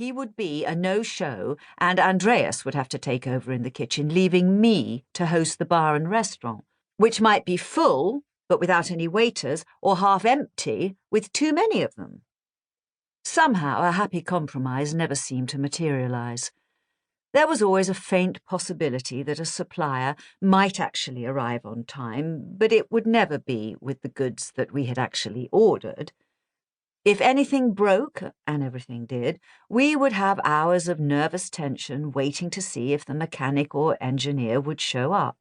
he would be a no-show and Andreas would have to take over in the kitchen, leaving me to host the bar and restaurant, which might be full but without any waiters, or half empty with too many of them. Somehow a happy compromise never seemed to materialize. There was always a faint possibility that a supplier might actually arrive on time, but it would never be with the goods that we had actually ordered. If anything broke, and everything did, we would have hours of nervous tension waiting to see if the mechanic or engineer would show up.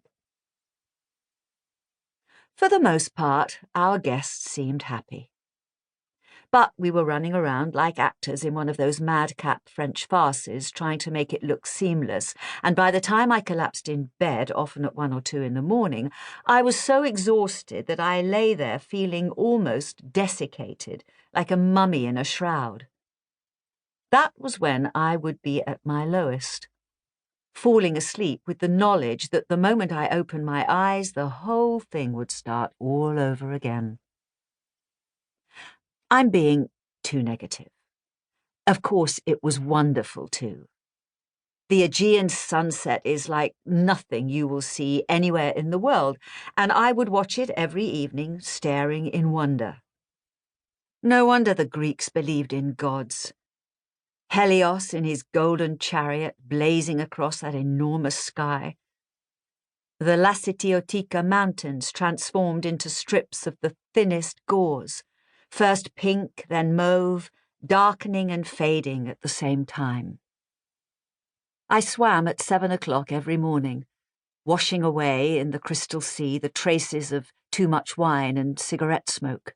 For the most part, our guests seemed happy. But we were running around like actors in one of those madcap French farces, trying to make it look seamless, and by the time I collapsed in bed, often at 1 or 2 in the morning, I was so exhausted that I lay there feeling almost desiccated, like a mummy in a shroud. That was when I would be at my lowest, falling asleep with the knowledge that the moment I opened my eyes, the whole thing would start all over again. I'm being too negative. Of course, it was wonderful too. The Aegean sunset is like nothing you will see anywhere in the world, and I would watch it every evening, staring in wonder. No wonder the Greeks believed in gods. Helios in his golden chariot blazing across that enormous sky. The Lassitiotica mountains transformed into strips of the thinnest gauze, first pink, then mauve, darkening and fading at the same time. I swam at 7 o'clock every morning, washing away in the crystal sea the traces of too much wine and cigarette smoke.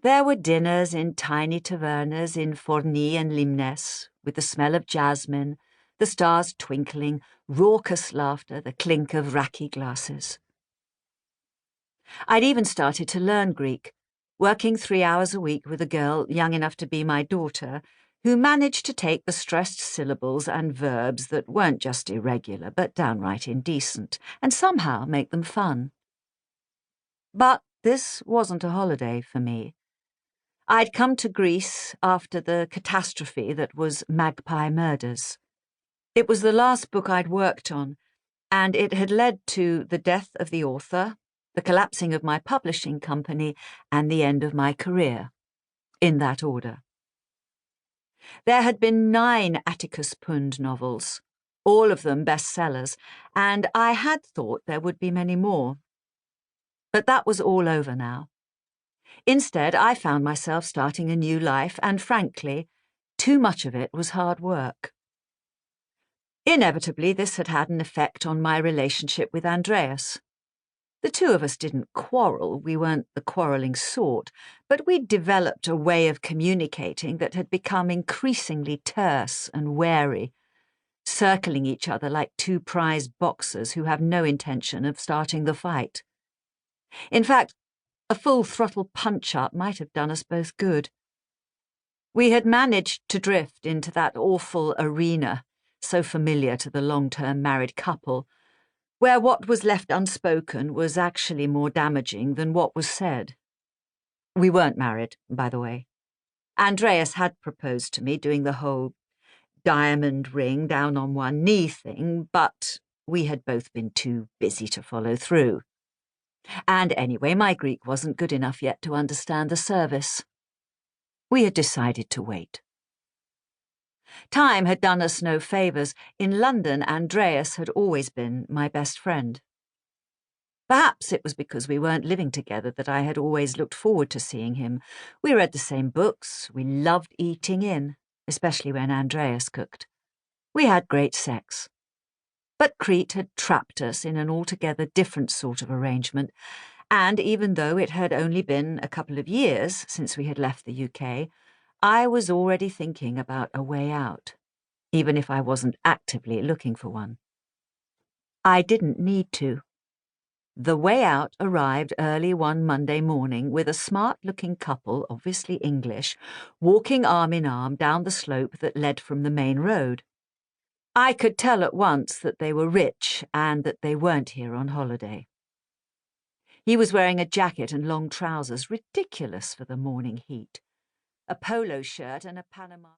There were dinners in tiny tavernas in Forny and Limnes, with the smell of jasmine, the stars twinkling, raucous laughter, the clink of raki glasses. I'd even started to learn Greek, working 3 hours a week with a girl young enough to be my daughter, who managed to take the stressed syllables and verbs that weren't just irregular but downright indecent, and somehow make them fun. But this wasn't a holiday for me. I'd come to Greece after the catastrophe that was Magpie Murders. It was the last book I'd worked on, and it had led to the death of the author, the collapsing of my publishing company, and the end of my career, in that order. There had been 9 Atticus Pund novels, all of them bestsellers, and I had thought there would be many more. But that was all over now. Instead, I found myself starting a new life, and frankly, too much of it was hard work. Inevitably, this had had an effect on my relationship with Andreas. The two of us didn't quarrel, we weren't the quarrelling sort, but we'd developed a way of communicating that had become increasingly terse and wary, circling each other like 2 prize boxers who have no intention of starting the fight. In fact, a full-throttle punch-up might have done us both good. We had managed to drift into that awful arena, so familiar to the long-term married couple, where what was left unspoken was actually more damaging than what was said. We weren't married, by the way. Andreas had proposed to me doing the whole diamond ring down on one knee thing, but we had both been too busy to follow through. And anyway, my Greek wasn't good enough yet to understand the service. We had decided to wait. Time had done us no favours. In London, Andreas had always been my best friend. Perhaps it was because we weren't living together that I had always looked forward to seeing him. We read the same books, we loved eating in, especially when Andreas cooked. We had great sex. But Crete had trapped us in an altogether different sort of arrangement, and even though it had only been a couple of years since we had left the UK, I was already thinking about a way out, even if I wasn't actively looking for one. I didn't need to. The way out arrived early one Monday morning with a smart-looking couple, obviously English, walking arm in arm down the slope that led from the main road. I could tell at once that they were rich and that they weren't here on holiday. He was wearing a jacket and long trousers, ridiculous for the morning heat, a polo shirt and a Panama...